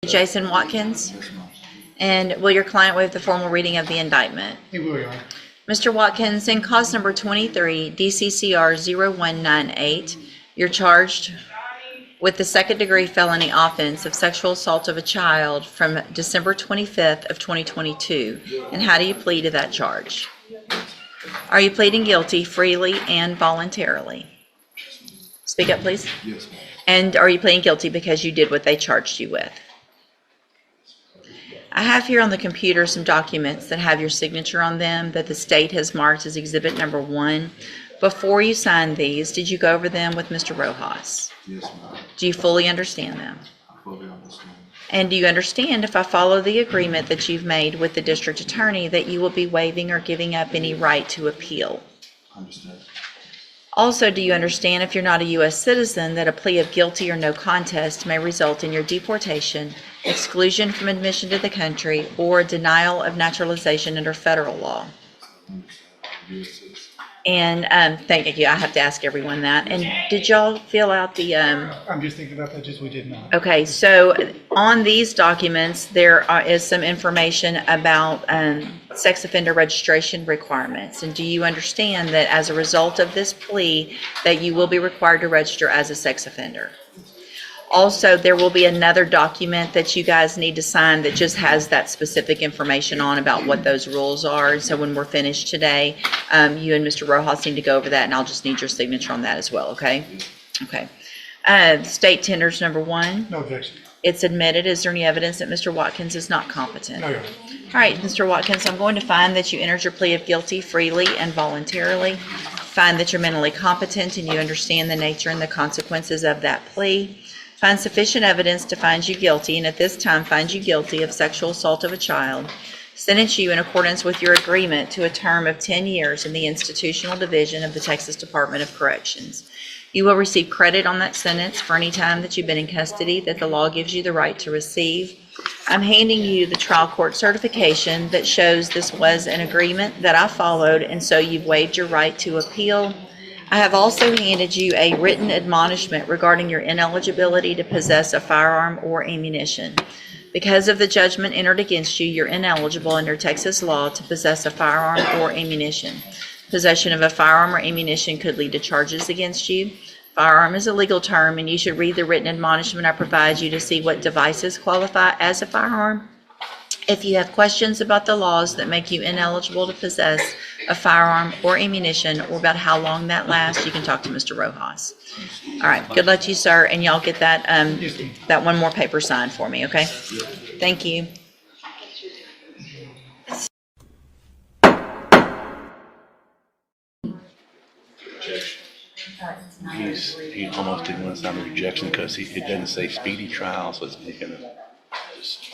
Jason Watkins? Yes, ma'am. And will your client waive the formal reading of the indictment? He will, Your Honor. Mr. Watkins, in cause number 23, DCCR 0198, you're charged with the second-degree felony offense of sexual assault of a child from December 25th of 2022. And how do you plead to that charge? Are you pleading guilty freely and voluntarily? Speak up, please. Yes, ma'am. And are you pleading guilty because you did what they charged you with? I have here on the computer some documents that have your signature on them that the state has marked as exhibit number 1. Before you signed these, did you go over them with Mr. Rojas? Yes, ma'am. Do you fully understand them? I fully understand. And do you understand, if I follow the agreement that you've made with the district attorney, that you will be waiving or giving up any right to appeal? Understand. Also, do you understand, if you're not a U.S. citizen, that a plea of guilty or no contest may result in your deportation, exclusion from admission to the country, or denial of naturalization under federal law? Yes, And thank you. I have to ask everyone that. And did y'all fill out the I'm just thinking about that, just we did not. Okay, so on these documents, there is some information about sex offender registration requirements. And do you understand that as a result of this plea, that you will be required to register as a sex offender? Also, there will be another document that you guys need to sign that just has that specific information on about what those rules are. And so when we're finished today, you and Mr. Rojas need to go over that, and I'll just need your signature on that as well, okay? Okay. State tenders number 1. No objection. It's admitted. Is there any evidence that Mr. Watkins is not competent? No, Your Honor. All right, Mr. Watkins, I'm going to find that you entered your plea of guilty freely and voluntarily. Find that you're mentally competent and you understand the nature and the consequences of that plea. Find sufficient evidence to find you guilty, and at this time find you guilty of sexual assault of a child. Sentence you in accordance with your agreement to a term of 10 years in the institutional division of the Texas Department of Corrections. You will receive credit on that sentence for any time that you've been in custody that the law gives you the right to receive. I'm handing you the trial court certification that shows this was an agreement that I followed, and so you've waived your right to appeal. I have also handed you a written admonishment regarding your ineligibility to possess a firearm or ammunition. Because of the judgment entered against you, you're ineligible under Texas law to possess a firearm or ammunition. Possession of a firearm or ammunition could lead to charges against you. Firearm is a legal term, and you should read the written admonishment I provide you to see what devices qualify as a firearm. If you have questions about the laws that make you ineligible to possess a firearm or ammunition, or about how long that lasts, you can talk to Mr. Rojas. All right, good luck to you, sir, and y'all get that that one more paper signed for me, okay? Thank you. He almost didn't want to sign a rejection because it doesn't say speedy trial, so it's making it just.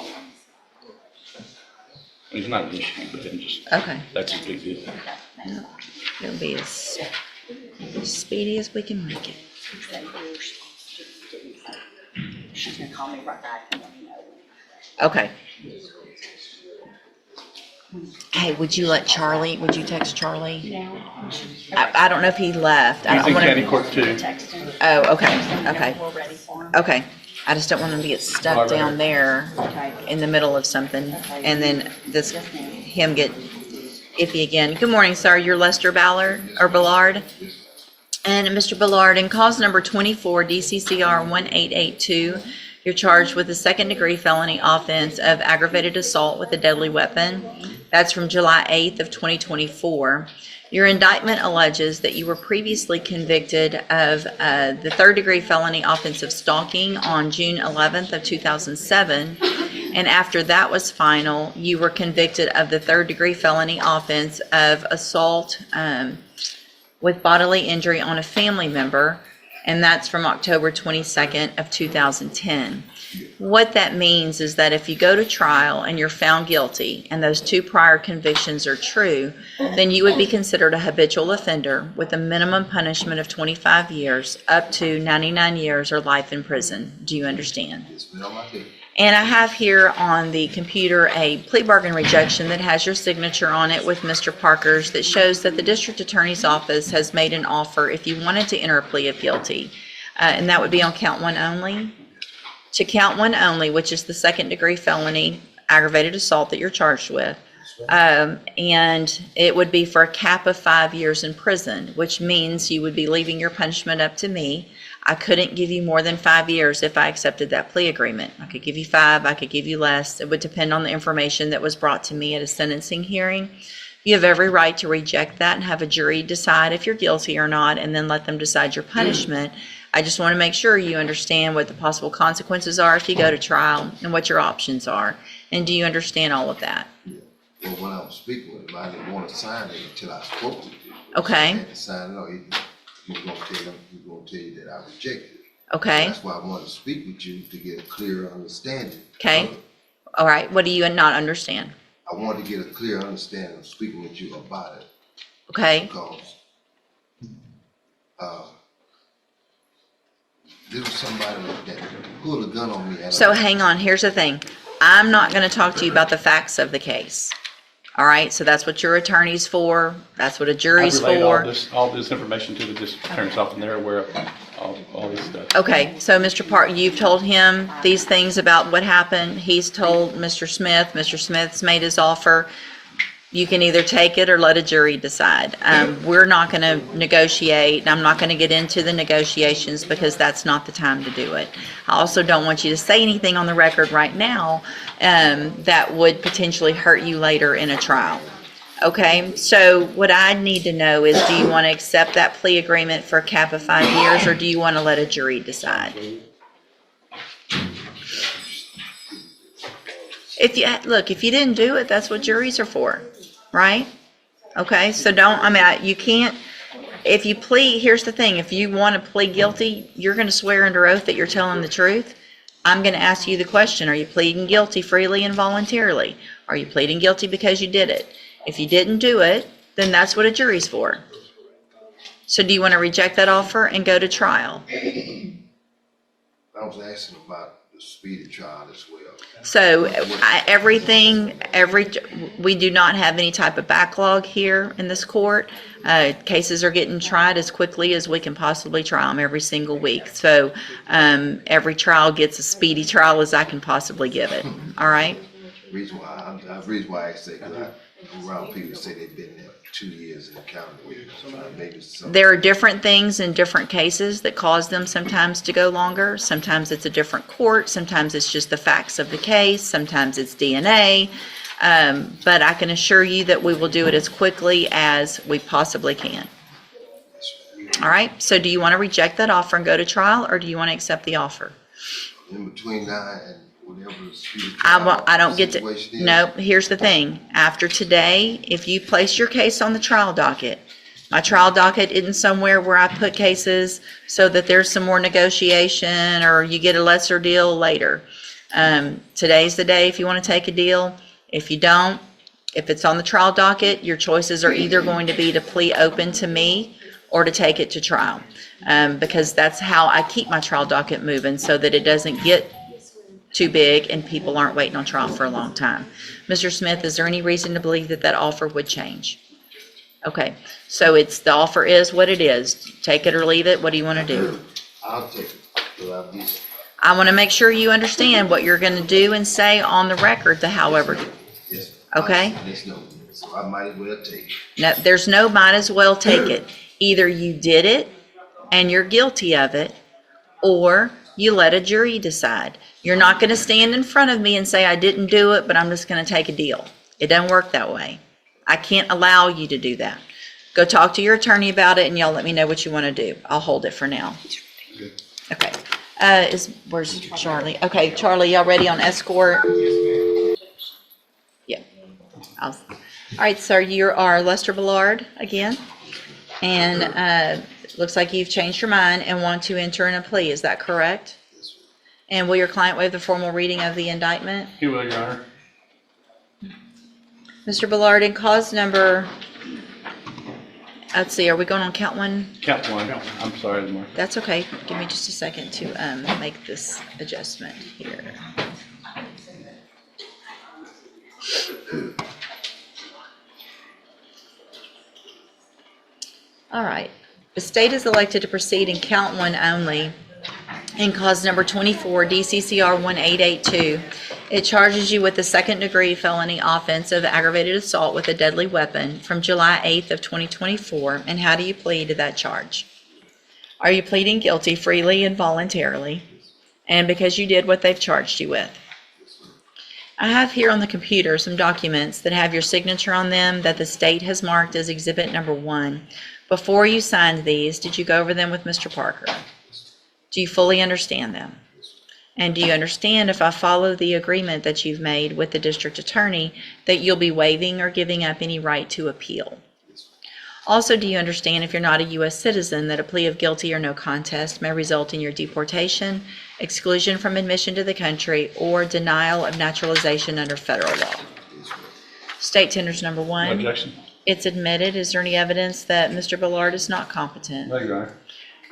It's not an issue, but then just. Okay. That's a big deal. It'll be as speedy as we can make it. She's gonna call me right back and let me know. Okay. Hey, would you text Charlie? I don't know if he left. He's in wanna- county court too. Text him. Oh, okay. We're ready for him. Okay. I just don't want him to get stuck down there in the middle of something and then him get iffy again. Good morning, sir. You're Lester Ballard or Bolard? And Mr. Bolard, in cause number 24, DCCR 1882, you're charged with a second-degree felony offense of aggravated assault with a deadly weapon. That's from July 8th of 2024. Your indictment alleges that you were previously convicted of the third-degree felony offense of stalking on June 11th of 2007, and after that was final, you were convicted of the third-degree felony offense of assault with bodily injury on a family member, and that's from October 22nd of 2010. What that means is that if you go to trial and you're found guilty and those 2 prior convictions are true, then you would be considered a habitual offender with a minimum punishment of 25 years up to 99 years or life in prison. Do you understand? Yes, ma'am, I do. And I have here on the computer a plea bargain rejection that has your signature on it with Mr. Parker's that shows that the district attorney's office has made an offer if you wanted to enter a plea of guilty. And that would be on count 1 only. to count one only, which is the second-degree felony aggravated assault that you're charged with. And it would be for a cap of 5 years in prison, which means you would be leaving your punishment up to me. I couldn't give you more than 5 years if I accepted that plea agreement. I could give you 5, I could give you less. It would depend on the information that was brought to me at a sentencing hearing. You have every right to reject that and have a jury decide if you're guilty or not, and then let them decide your punishment. I just want to make sure you understand what the possible consequences are if you go to trial and what your options are. And do you understand all of that? Well, when I was speaking with him, I didn't want to sign it until I spoke with you. Okay. I had to sign it, or he was gonna tell you that I rejected it. Okay, That's why I wanted to speak with you, to get a clearer understanding. Okay. of it. all right. What do you not understand? I wanted to get a clear understanding of speaking with you about it, Okay, because, there was somebody that pulled a gun on me. and so hang on, here's the thing. I'm not going to talk to you about the facts of the case. All right, so that's what your attorney's for, that's what a jury's I've relayed for. all this information to the district attorney's office, and they're aware of all this stuff. Okay, so Mr. Park, you've told him these things about what happened. He's told Mr. Smith. Mr. Smith's made his offer. You can either take it or let a jury decide. We're not going to negotiate, and I'm not going to get into the negotiations because that's not the time to do it. I also don't want you to say anything on the record right now that would potentially hurt you later in a trial. Okay, so what I need to know is, do you want to accept that plea agreement for a cap of 5 years, or do you want to let a jury decide? If you didn't do it, that's what juries are for, right? Okay, so you can't, if you plead, here's the thing, if you want to plead guilty, you're going to swear under oath that you're telling the truth. I'm going to ask you the question, are you pleading guilty freely and voluntarily? Are you pleading guilty because you did it? If you didn't do it, then that's what a jury's for. So do you want to reject that offer and go to trial? I was asking about the speedy trial as well. So we do not have any type of backlog here in this court. Cases are getting tried as quickly as we can possibly try them every single week. So every trial gets as speedy trial as I can possibly give it. All right? The reason why I asked that, because I'm around people that say they've been there 2 years in the county. Maybe some. There are different things in different cases that cause them sometimes to go longer. Sometimes it's a different court. Sometimes it's just the facts of the case. Sometimes it's DNA. But I can assure you that we will do it as quickly as we possibly can. All right? So do you want to reject that offer and go to trial, or do you want to accept the offer? In between now and whatever the speedy trial I don't get to, situation is. no, here's the thing. After today, if you place your case on the trial docket, my trial docket isn't somewhere where I put cases so that there's some more negotiation or you get a lesser deal later. Today's the day if you want to take a deal. If you don't, if it's on the trial docket, your choices are either going to be to plea open to me or to take it to trial. Because that's how I keep my trial docket moving, so that it doesn't get too big and people aren't waiting on trial for a long time. Mr. Smith, is there any reason to believe that that offer would change? Okay, so the offer is what it is. Take it or leave it. What do you want to do? I'll take it, but I want to make sure you understand what you're going to do and say on the record, however. yes. Okay. There's no, so I might as well take it. No, there's no might as well take it. Either you did it and you're guilty of it, or you let a jury decide. You're not going to stand in front of me and say, I didn't do it, but I'm just going to take a deal. It doesn't work that way. I can't allow you to do that. Go talk to your attorney about it, and y'all let me know what you want to do. I'll hold it for now. Okay. Where's Charlie? Okay, Charlie, y'all ready on escort? Yeah. All right, sir, you are Lester Bolard again. And looks like you've changed your mind and want to enter in a plea. Is that correct? And will your client waive the formal reading of the indictment? He will, Your Honor. Mr. Bolard, in cause number, let's see, are we going on count one? Count one. I'm sorry, Mark. That's okay. Give me just a second to make this adjustment here. All right. The state is elected to proceed in count one only in cause number 24, DCCR 1882. It charges you with the second-degree felony offense of aggravated assault with a deadly weapon from July 8th of 2024. And how do you plead to that charge? Are you pleading guilty freely and voluntarily, and because you did what they've charged you with? I have here on the computer some documents that have your signature on them that the state has marked as Exhibit Number 1. Before you signed these, did you go over them with Mr. Parker? Do you fully understand them? And do you understand, if I follow the agreement that you've made with the district attorney, that you'll be waiving or giving up any right to appeal? Also, do you understand, if you're not a U.S. citizen, that a plea of guilty or no contest may result in your deportation, exclusion from admission to the country, or denial of naturalization under federal law? State tenders number 1. No objection. It's admitted. Is there any evidence that Mr. Bolard is not competent? No, Your Honor.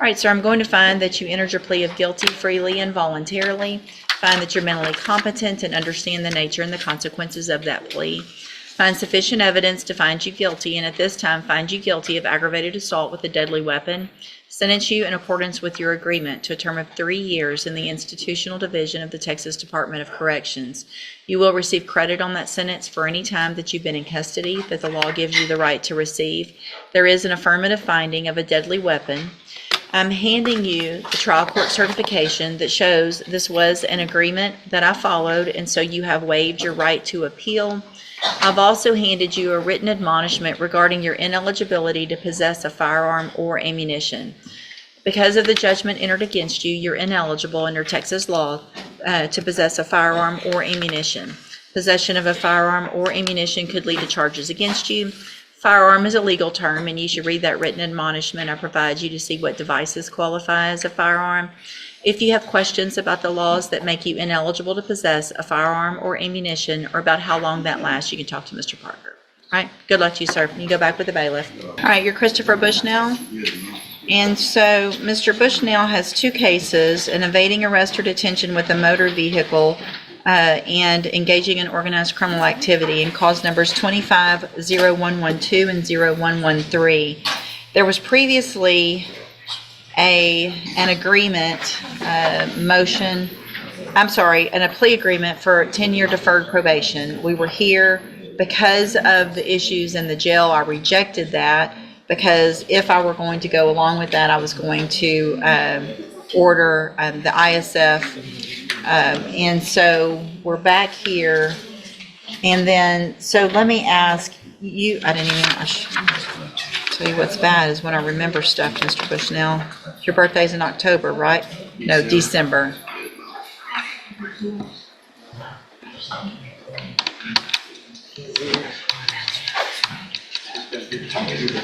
All right, sir, I'm going to find that you entered your plea of guilty freely and voluntarily, find that you're mentally competent and understand the nature and the consequences of that plea, find sufficient evidence to find you guilty, and at this time find you guilty of aggravated assault with a deadly weapon, sentence you in accordance with your agreement to a term of 3 years in the Institutional Division of the Texas Department of Corrections. You will receive credit on that sentence for any time that you've been in custody that the law gives you the right to receive. There is an affirmative finding of a deadly weapon. I'm handing you the trial court certification that shows this was an agreement that I followed, and so you have waived your right to appeal. I've also handed you a written admonishment regarding your ineligibility to possess a firearm or ammunition. Because of the judgment entered against you, you're ineligible under Texas law to possess a firearm or ammunition. Possession of a firearm or ammunition could lead to charges against you. Firearm is a legal term, and you should read that written admonishment I provide you to see what devices qualify as a firearm. If you have questions about the laws that make you ineligible to possess a firearm or ammunition, or about how long that lasts, you can talk to Mr. Parker. All right, good luck to you, sir. You can go back with the bailiff. All right, you're Christopher Bushnell. And so Mr. Bushnell has 2 cases: an evading arrest or detention with a motor vehicle and engaging in organized criminal activity, in cause numbers 25-0112 and 0113. There was previously an agreement motion, and a plea agreement for 10-year deferred probation. We were here because of the issues in the jail. I rejected that because if I were going to go along with that, I was going to order the ISF. And so we're back here. And then, so let me ask you, I should tell you what's bad is when I remember stuff, Mr. Bushnell. Your birthday's in October, right? No, December.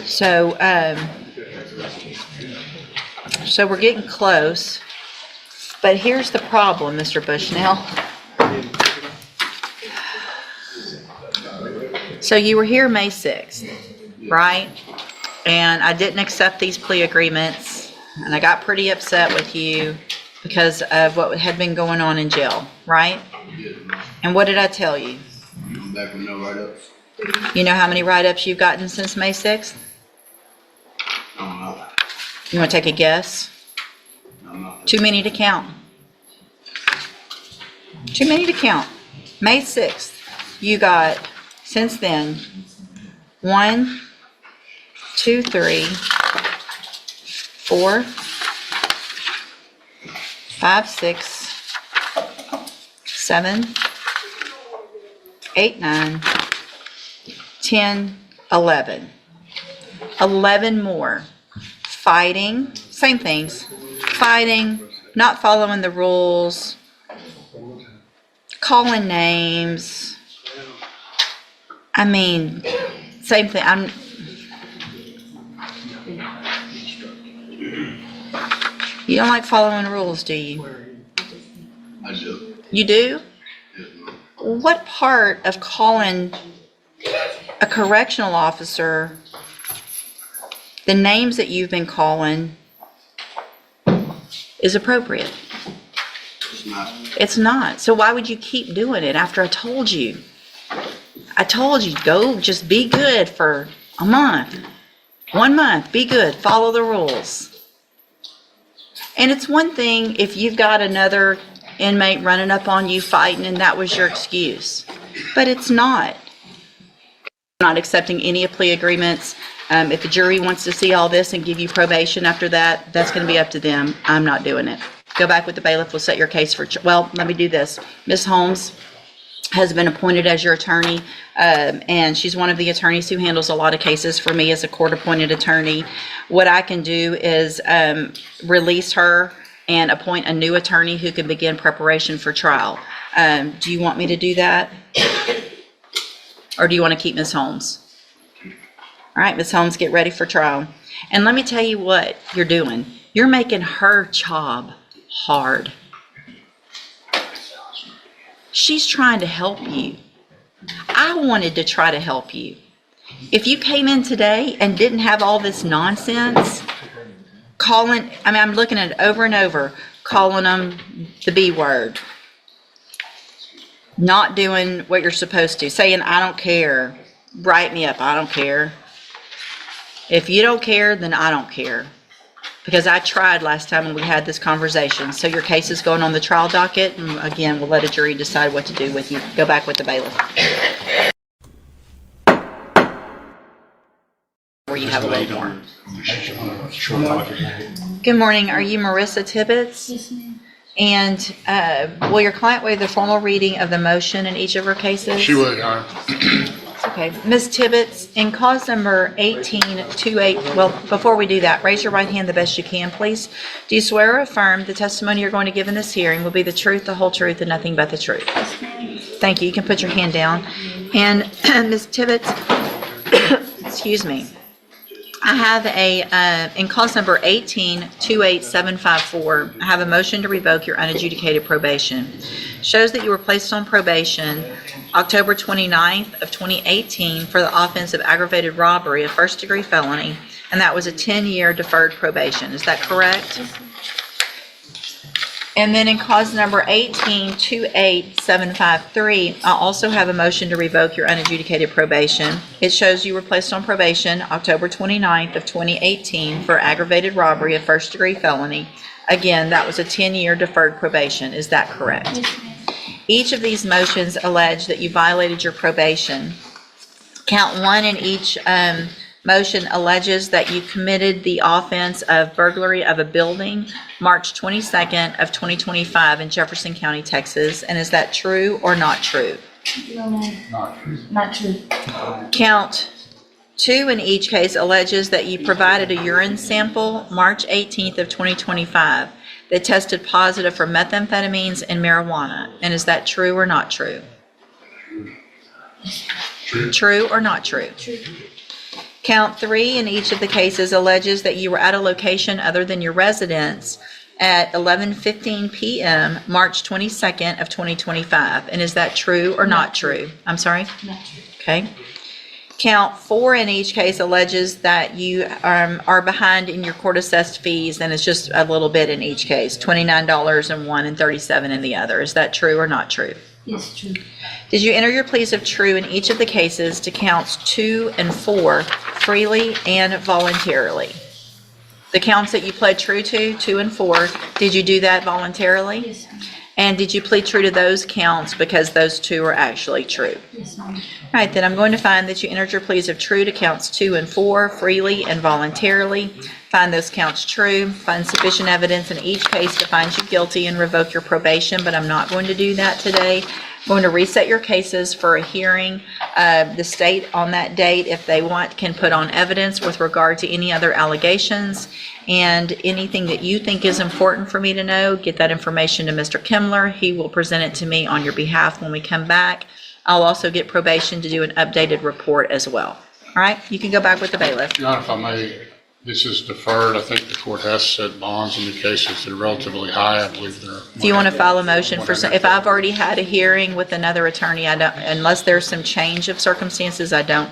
So, so we're getting close. But here's the problem, Mr. Bushnell. So you were here May 6th, right? And I didn't accept these plea agreements, and I got pretty upset with you because of what had been going on in jail, right? And what did I tell you? Back with no write-ups? You know how many write-ups you've gotten since May 6th? You want to take a guess? Too many to count. Too many to count. May 6th, you got, since then, 1, 2, 3, 4, 5, 6, 7, 8, 9, 10, 11. 11 more. Fighting, same things. Fighting, not following the rules, calling names. I mean, same thing. You don't like following rules, do you? I do. You do? What part of calling a correctional officer the names that you've been calling is appropriate? It's not. It's not. So why would you keep doing it after I told you? I told you, go just be good for a month. 1 month, be good, follow the rules. And it's one thing if you've got another inmate running up on you fighting and that was your excuse, but it's not. Not accepting any plea agreements. If the jury wants to see all this and give you probation after that, that's going to be up to them. I'm not doing it. Go back with the bailiff. We'll set your case for, well, let me do this. Ms. Holmes has been appointed as your attorney, and she's one of the attorneys who handles a lot of cases for me as a court-appointed attorney. What I can do is release her and appoint a new attorney who can begin preparation for trial. Do you want me to do that? Or do you want to keep Ms. Holmes? All right, Ms. Holmes, get ready for trial. And let me tell you what you're doing. You're making her job hard. She's trying to help you. I wanted to try to help you. If you came in today and didn't have all this nonsense, I'm looking at it over and over, calling them the B word. Not doing what you're supposed to, saying, I don't care. Write me up, I don't care. If you don't care, then I don't care. Because I tried last time when we had this conversation. So your case is going on the trial docket, and again, we'll let a jury decide what to do with you. Go back with the bailiff. Where you have a little more. Good morning, are you Marissa Tibbitz? Yes, ma'am. And will your client waive the formal reading of the motion in each of her cases? She would, Your Honor. Okay. Ms. Tibbitz, in cause number 1828, well, before we do that, raise your right hand the best you can, please. Do you swear or affirm the testimony you're going to give in this hearing will be the truth, the whole truth, and nothing but the truth? Thank you. You can put your hand down. And Ms. Tibbitz, excuse me. I have in cause number 1828754, I have a motion to revoke your unadjudicated probation. Shows that you were placed on probation October 29th of 2018 for the offense of aggravated robbery, a first-degree felony, and that was a 10-year deferred probation. Is that correct? And then in cause number 1828753, I also have a motion to revoke your unadjudicated probation. It shows you were placed on probation October 29th of 2018 for aggravated robbery, a first-degree felony. Again, that was a 10-year deferred probation. Is that correct? Each of these motions allege that you violated your probation. Count one in each motion alleges that you committed the offense of burglary of a building March 22nd of 2025 in Jefferson County, Texas. And is that true or not true? No, ma'am. Not true. Count two in each case alleges that you provided a urine sample March 18th of 2025 that tested positive for methamphetamines and marijuana. And is that true or not true? True or not true? True. Count three in each of the cases alleges that you were at a location other than your residence at 11:15 p.m. March 22nd of 2025. And is that true or not true? I'm sorry? Not true. Okay. Count four in each case alleges that you are behind in your court-assessed fees, and it's just a little bit in each case, $29 in one and $37 in the other. Is that true or not true? Yes, true. Did you enter your pleas of true in each of the cases to counts 2 and 4 freely and voluntarily? The counts that you pled true to, 2 and 4, did you do that voluntarily? Yes, ma'am. And did you plead true to those counts because those two are actually true? Yes, ma'am. All right, then I'm going to find that you entered your pleas of true to counts 2 and 4 freely and voluntarily. Find those counts true, find sufficient evidence in each case to find you guilty and revoke your probation, but I'm not going to do that today. I'm going to reset your cases for a hearing. The state on that date, if they want, can put on evidence with regard to any other allegations, and anything that you think is important for me to know, get that information to Mr. Kimler. He will present it to me on your behalf when we come back. I'll also get probation to do an updated report as well. All right, you can go back with the bailiff. Your Honor, if I may, this is deferred. I think the court has set bonds in the cases that are relatively high. I believe they're. Do you want to file a motion for some, if I've already had a hearing with another attorney, I don't, unless there's some change of circumstances, I don't,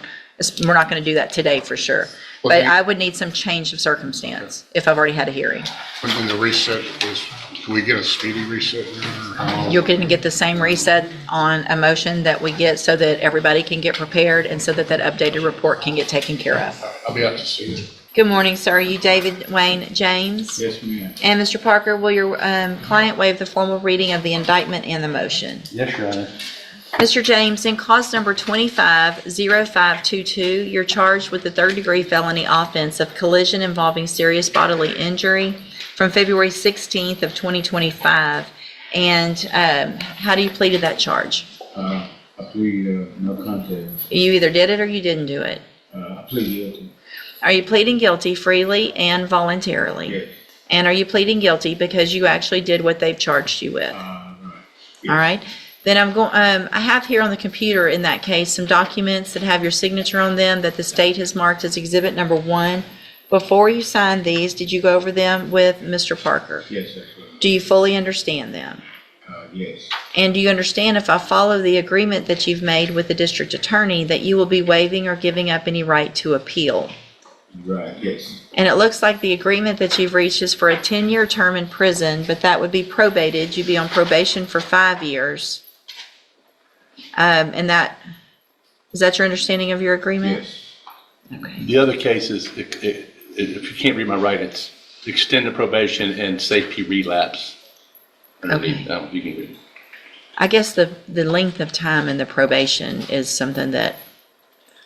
we're not going to do that today for sure. But I would need some change of circumstance if I've already had a hearing. When the reset is, can we get a speedy reset? Your Honor, or how long? You're going to get the same reset on a motion that we get so that everybody can get prepared and so that that updated report can get taken care of. I'll be out to see you. Good morning, sir. Are you David Wayne James? Yes, ma'am. And Mr. Parker, will your client waive the formal reading of the indictment and the motion? Yes, Your Honor. Mr. James, in cause number 250522, you're charged with the third-degree felony offense of collision involving serious bodily injury from February 16th of 2025. And how do you plead to that charge? I plead, no contest. You either did it or you didn't do it. I plead guilty. Are you pleading guilty freely and voluntarily? Yes. And are you pleading guilty because you actually did what they've charged you with? Right. All right. Then I have here on the computer in that case some documents that have your signature on them that the state has marked as exhibit number 1. Before you signed these, did you go over them with Mr. Parker? Yes, that's right. Do you fully understand them? Yes. And do you understand if I follow the agreement that you've made with the district attorney that you will be waiving or giving up any right to appeal? Right, yes. And it looks like the agreement that you've reached is for a 10-year term in prison, but that would be probated. You'd be on probation for 5 years. And is that your understanding of your agreement? Yes. Okay. The other case is, if you can't read my writing, it's extended probation and safety relapse. Okay. You can read it. I guess the length of time in the probation is something that,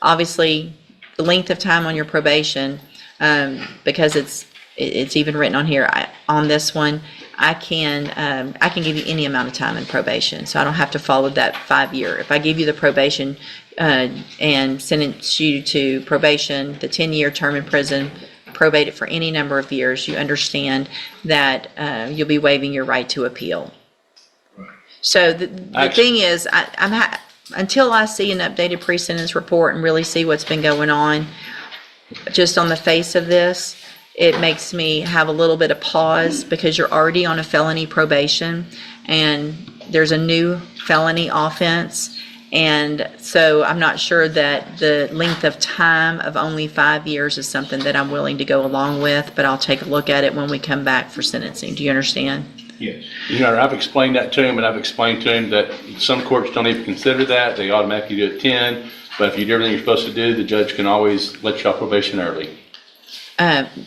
obviously, the length of time on your probation, because it's even written on here, on this one, I can give you any amount of time in probation, so I don't have to follow that 5-year. If I give you the probation and sentence you to probation, the 10-year term in prison, probate it for any number of years, you understand that you'll be waiving your right to appeal. Right. So the thing is, until I see an updated pre-sentence report and really see what's been going on, just on the face of this, it makes me have a little bit of pause because you're already on a felony probation and there's a new felony offense. And so I'm not sure that the length of time of only 5 years is something that I'm willing to go along with, but I'll take a look at it when we come back for sentencing. Do you understand? Yes. Your Honor, I've explained that to him, and I've explained to him that some courts don't even consider that. They automatically do it 10, but if you do everything you're supposed to do, the judge can always let you off probation early.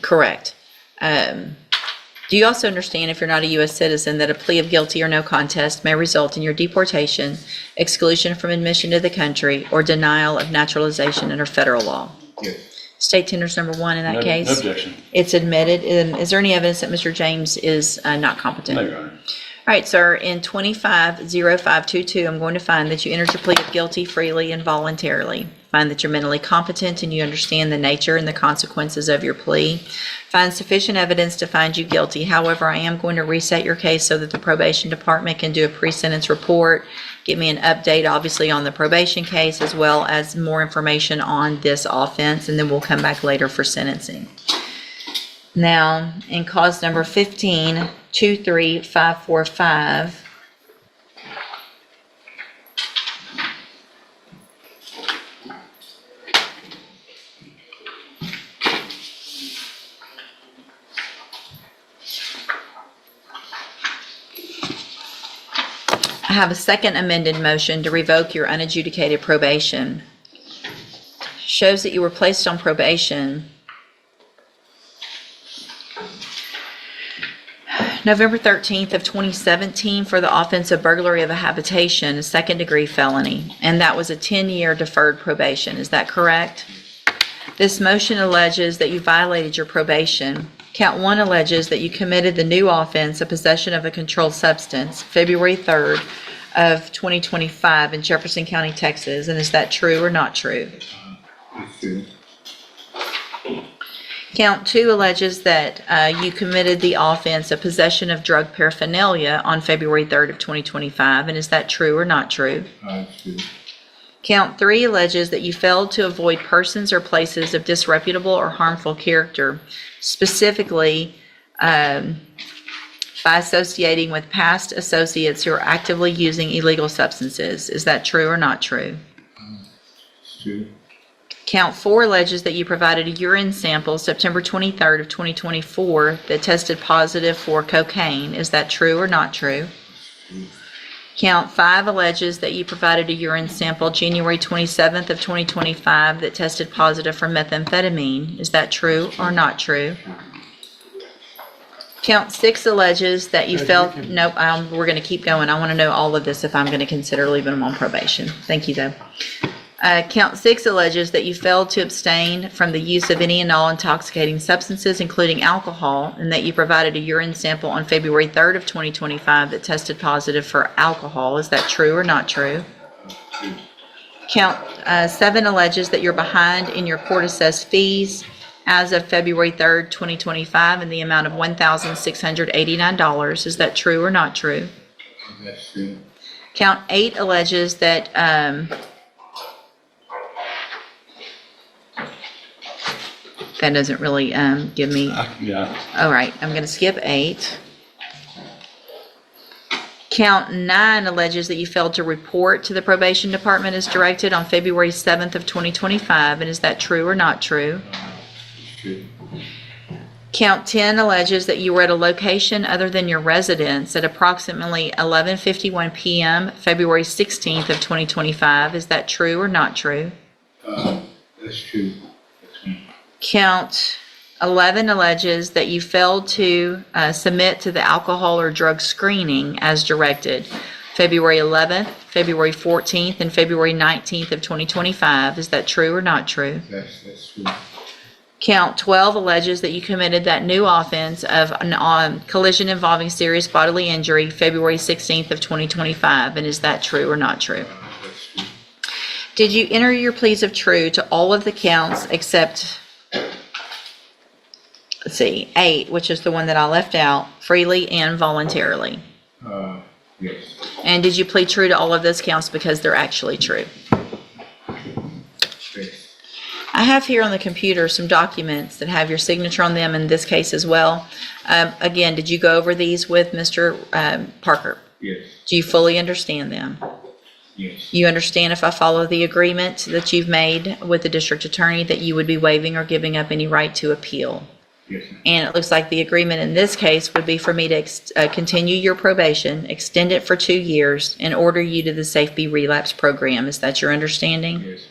Correct. Do you also understand, if you're not a U.S. citizen, that a plea of guilty or no contest may result in your deportation, exclusion from admission to the country, or denial of naturalization under federal law? Yes. State tenders number 1 in that No case? objection. It's admitted. Is there any evidence that Mr. James is not competent? No, Your Honor. All right, sir, in 250522, I'm going to find that you entered your plea of guilty freely and voluntarily. Find that you're mentally competent and you understand the nature and the consequences of your plea. Find sufficient evidence to find you guilty. However, I am going to reset your case so that the probation department can do a pre-sentence report, give me an update, obviously, on the probation case, as well as more information on this offense, and then we'll come back later for sentencing. Now, in cause number 1523545, I have a second amended motion to revoke your unadjudicated probation. Shows that you were placed on probation November 13th of 2017 for the offense of burglary of a habitation, a second-degree felony, and that was a 10-year deferred probation. Is that correct? This motion alleges that you violated your probation. Count 1 alleges that you committed the new offense of possession of a controlled substance, February 3rd of 2025 in Jefferson County, Texas. And is that true or not true? It's true. Count 2 alleges that you committed the offense of possession of drug paraphernalia on February 3rd of 2025. And is that true or not true? It's true. Count 3 alleges that you failed to avoid persons or places of disreputable or harmful character, specifically by associating with past associates who are actively using illegal substances. Is that true or not true? It's true. Count 4 alleges that you provided a urine sample September 23rd of 2024 that tested positive for cocaine. Is that true or not true? Count 5 alleges that you provided a urine sample January 27th of 2025 that tested positive for methamphetamine. Is that true or not true? Count 6 alleges that you failed, nope, we're going to keep going. I want to know all of this if I'm going to consider leaving them on probation. Thank you, though. Count 6 alleges that you failed to abstain from the use of any and all intoxicating substances, including alcohol, and that you provided a urine sample on February 3rd of 2025 that tested positive for alcohol. Is that true or not true? Count 7 alleges that you're behind in your court-assessed fees as of February 3rd, 2025 in the amount of $1,689. Is that true or not true? That's true. Count 8 alleges that that doesn't really give me, Yeah. all right, I'm going to skip 8. Count 9 alleges that you failed to report to the probation department as directed on February 7th of 2025, and is that true or not true? True. Count 10 alleges that you were at a location other than your residence at approximately 11:51 p.m. February 16th of 2025. Is that true or not true? That's true. That's me. Count 11 alleges that you failed to submit to the alcohol or drug screening as directed February 11th, February 14th, and February 19th of 2025. Is that true or not true? That's true. Count 12 alleges that you committed that new offense of collision involving serious bodily injury February 16th of 2025. And is that true or not true? That's true. Did you enter your pleas of true to all of the counts except, let's see, 8, which is the one that I left out, freely and voluntarily? Yes. And did you plead true to all of those counts because they're actually true? Yes. I have here on the computer some documents that have your signature on them in this case as well. Again, did you go over these with Mr. Parker? Yes. Do you fully understand them? Yes. You understand if I follow the agreement that you've made with the district attorney that you would be waiving or giving up any right to appeal? Yes. And it looks like the agreement in this case would be for me to continue your probation, extend it for 2 years, and order you to the Safe B Relapse Program. Is that your understanding? Yes.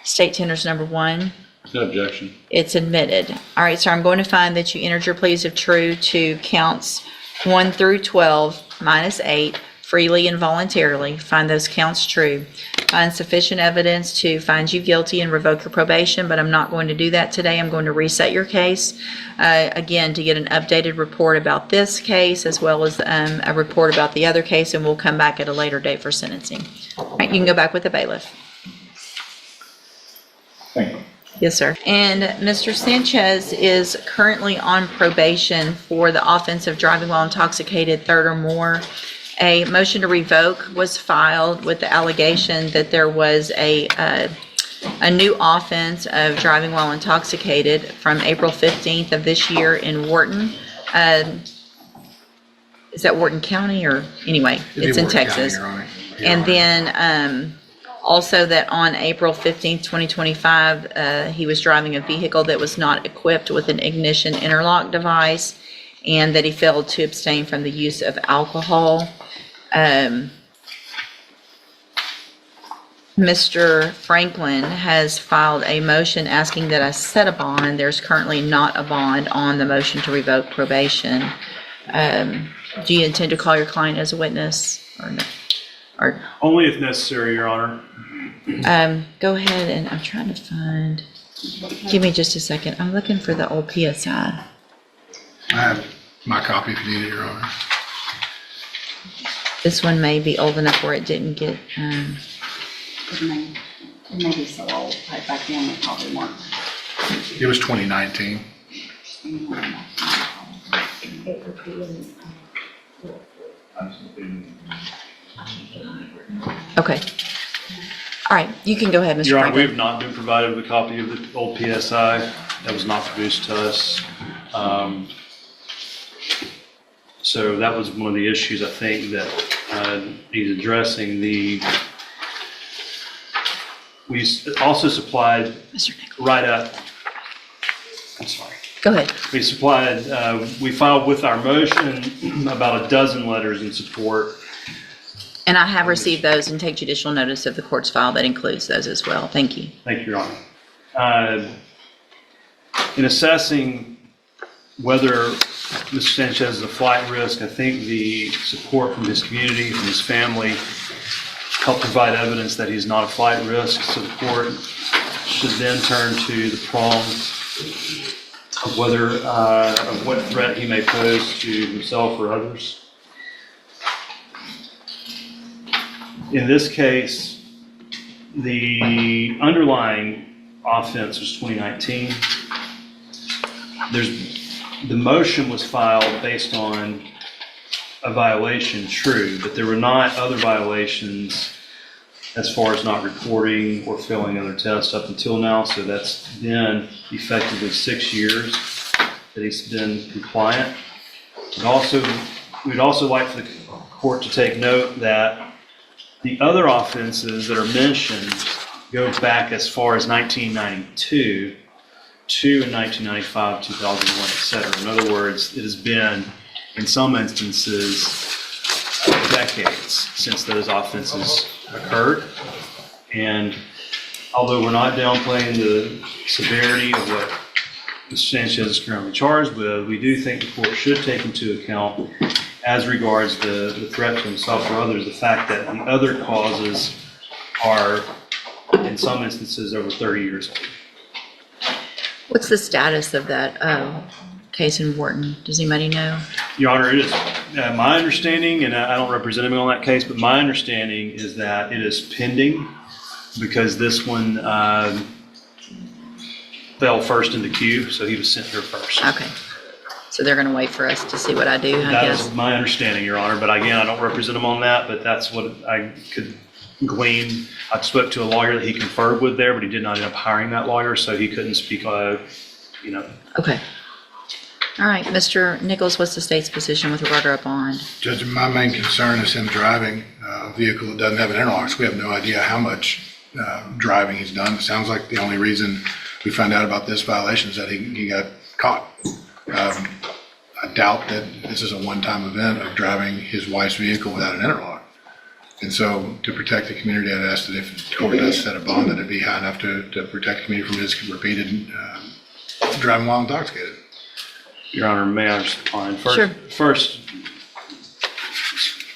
State tenders number 1. No objection. It's admitted. All right, so I'm going to find that you entered your pleas of true to counts 1 through 12 minus 8 freely and voluntarily. Find those counts true. Find sufficient evidence to find you guilty and revoke your probation, but I'm not going to do that today. I'm going to reset your case, again, to get an updated report about this case as well as a report about the other case, and we'll come back at a later date for sentencing. All right, you can go back with the bailiff. Thank you. Yes, sir. And Mr. Sanchez is currently on probation for the offense of driving while intoxicated, third or more. A motion to revoke was filed with the allegation that there was a new offense of driving while intoxicated from April 15th of this year in Wharton. Is that Wharton County or, anyway, it's in Texas. And then also that on April 15th, 2025, he was driving a vehicle that was not equipped with an ignition interlock device, and that he failed to abstain from the use of alcohol. Mr. Franklin has filed a motion asking that I set a bond. There's currently not a bond on the motion to revoke probation. Do you intend to call your client as a witness or no? Or Only if necessary, Your Honor. go ahead and I'm trying to find, give me just a second. I'm looking for the old PSI. I have my copy if you need it, Your Honor. This one may be old enough where it didn't get, It may be so old, like back then, they probably weren't. It was 2019. okay. All right, you can go ahead, Mr. Your Honor, we Franklin. have not been provided with a copy of the old PSI. That was not produced to us. So that was one of the issues, I think, that he's addressing. We also supplied Mr. Nichols, right up, I'm sorry. go ahead. We supplied, we filed with our motion about a dozen letters in support And I have received those and take judicial notice of the court's file that includes those as well. Thank you. Thank you, Your Honor. In assessing whether Mr. Sanchez is a flight risk, I think the support from his community, from his family, helped provide evidence that he's not a flight risk. So the court should then turn to the prong of whether, of what threat he may pose to himself or others. In this case, the underlying offense was 2019. The motion was filed based on a violation, true, but there were not other violations as far as not reporting or failing other tests up until now. So that's been effectively 6 years that he's been compliant. We'd also like for the court to take note that the other offenses that are mentioned go back as far as 1992 to 1995, 2001, et cetera. In other words, it has been, in some instances, decades since those offenses occurred. And although we're not downplaying the severity of what Mr. Sanchez is currently charged with, we do think the court should take into account, as regards the threat to himself or others, the fact that the other causes are, in some instances, over 30 years old. What's the status of that case in Wharton? Does anybody know? Your Honor, it is my understanding, and I don't represent him on that case, but my understanding is that it is pending because this one fell first in the queue, so he was sent here first. Okay. So they're going to wait for us to see what I do, I That guess? is my understanding, Your Honor, but again, I don't represent him on that, but that's what I could glean. I spoke to a lawyer that he conferred with there, but he did not end up hiring that lawyer, so he couldn't speak, Okay. All right, Mr. Nichols, what's the state's position with regard to a bond? Judge, my main concern is him driving a vehicle that doesn't have an interlock. So we have no idea how much driving he's done. It sounds like the only reason we found out about this violation is that he got caught. I doubt that this is a one-time event of driving his wife's vehicle without an interlock. And so to protect the community, I'd ask that if the court does set a bond, that it be high enough to protect the community from his repeated driving while intoxicated. Your Honor, may I respond? Sure. First,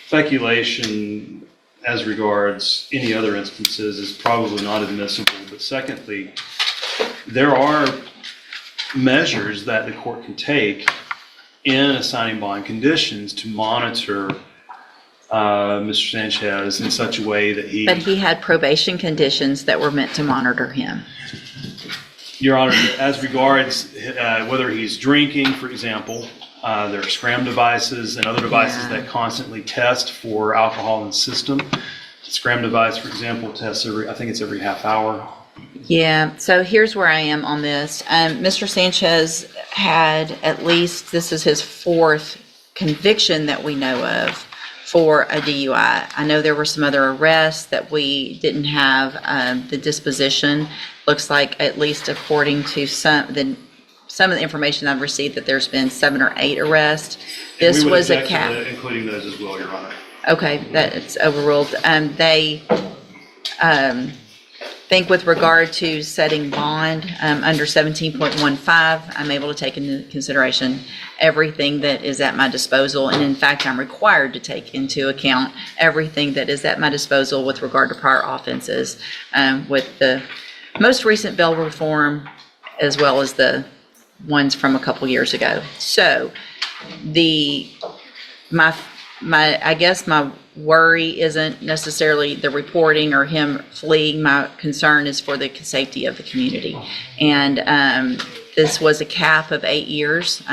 speculation as regards any other instances is probably not admissible. But secondly, there are measures that the court can take in assigning bond conditions to monitor Mr. Sanchez in such a way that he... But he had probation conditions that were meant to monitor him. Your Honor, as regards whether he's drinking, for example, there are scram devices and other devices that constantly test for alcohol in the system. The scram device, for example, tests I think it's every half hour. Yeah, so here's where I am on this. Mr. Sanchez had at least, this is his fourth conviction that we know of for a DUI. I know there were some other arrests that we didn't have the disposition. Looks like, at least according to some of the information I've received, that there's been 7 or 8 arrests. This was a cap. Including those as well, Your Honor. Okay, that's overruled. They think with regard to setting bond under 17.15, I'm able to take into consideration everything that is at my disposal. And in fact, I'm required to take into account everything that is at my disposal with regard to prior offenses, with the most recent bail reform, as well as the ones from a couple years ago. So I guess my worry isn't necessarily the reporting or him fleeing. My concern is for the safety of the community. And this was a cap of 8 years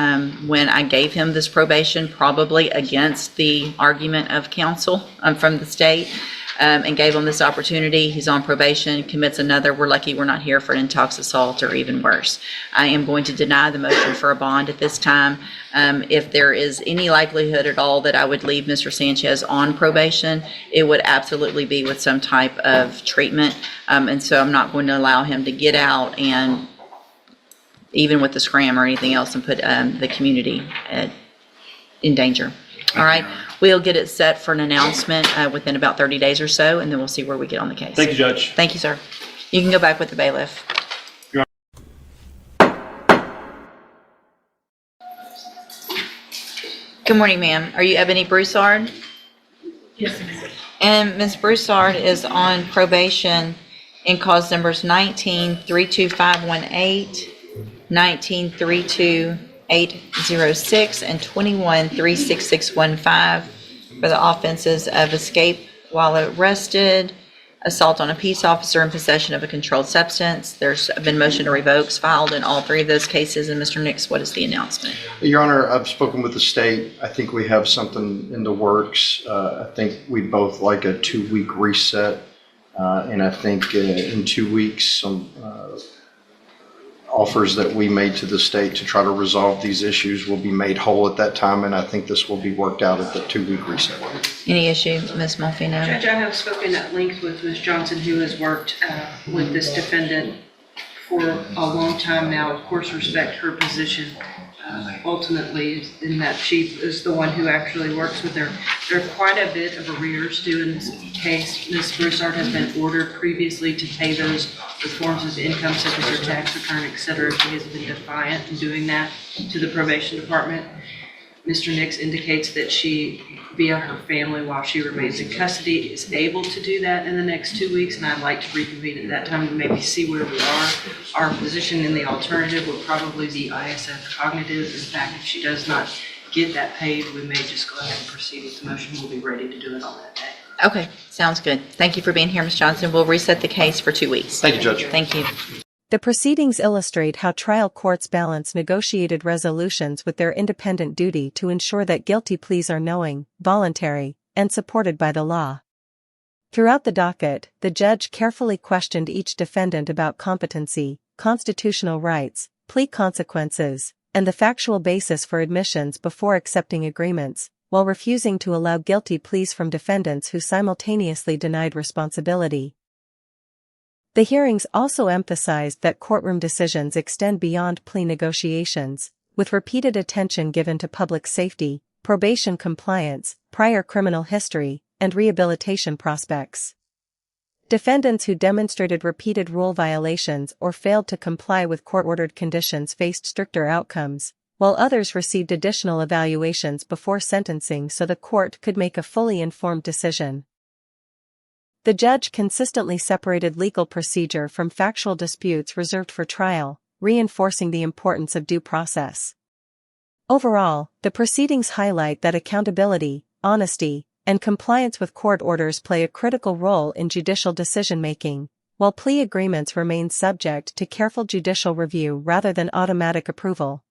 when I gave him this probation, probably against the argument of counsel from the state, and gave him this opportunity. He's on probation, commits another. We're lucky we're not here for an intox assault or even worse. I am going to deny the motion for a bond at this time. If there is any likelihood at all that I would leave Mr. Sanchez on probation, it would absolutely be with some type of treatment. And so I'm not going to allow him to get out and even with the scram or anything else and put the community in danger. All right. We'll get it set for an announcement within about 30 days or so, and then we'll see where we get on the case. Thank you, Judge. Thank you, sir. You can go back with the bailiff. Good morning, ma'am. Are you Ebony Brousard? Yes, ma'am. And Ms. Brousard is on probation in cause numbers 19-32518, 19-32806, and 21-36615 for the offenses of escape while arrested, assault on a peace officer, and possession of a controlled substance. There's been motion to revokes filed in all three of those cases. And Mr. Nix, what is the announcement? Your Honor, I've spoken with the state. I think we have something in the works. I think we'd both like a 2-week reset. And I think in 2 weeks, some offers that we made to the state to try to resolve these issues will be made whole at that time. And I think this will be worked out at the 2-week reset. Any issue, Ms. Malfino? Judge, I have spoken at length with Ms. Johnson, who has worked with this defendant for a long time now. Of course, respect her position ultimately in that she is the one who actually works with her. There are quite a bit of arrears due in this case. Ms. Brousard has been ordered previously to pay those with forms of income such as her tax return, et cetera. She has been defiant in doing that to the probation department. Mr. Nix indicates that she, via her family while she remains in custody, is able to do that in the next 2 weeks, and I'd like to reconvene at that time to maybe see where we are. Our position in the alternative would probably be ISF cognitive. In fact, if she does not get that paid, we may just go ahead and proceed with the motion. We'll be ready to do it on that day. Okay, sounds good. Thank you for being here, Ms. Johnson. We'll reset the case for 2 weeks. Thank you, Judge. Thank you. The proceedings illustrate how trial courts balance negotiated resolutions with their independent duty to ensure that guilty pleas are knowing, voluntary, and supported by the law. Throughout the docket, the judge carefully questioned each defendant about competency, constitutional rights, plea consequences, and the factual basis for admissions before accepting agreements, while refusing to allow guilty pleas from defendants who simultaneously denied responsibility. The hearings also emphasized that courtroom decisions extend beyond plea negotiations, with repeated attention given to public safety, probation compliance, prior criminal history, and rehabilitation prospects. Defendants who demonstrated repeated rule violations or failed to comply with court-ordered conditions faced stricter outcomes, while others received additional evaluations before sentencing so the court could make a fully informed decision. The judge consistently separated legal procedure from factual disputes reserved for trial, reinforcing the importance of due process. Overall, the proceedings highlight that accountability, honesty, and compliance with court orders play a critical role in judicial decision-making, while plea agreements remain subject to careful judicial review rather than automatic approval.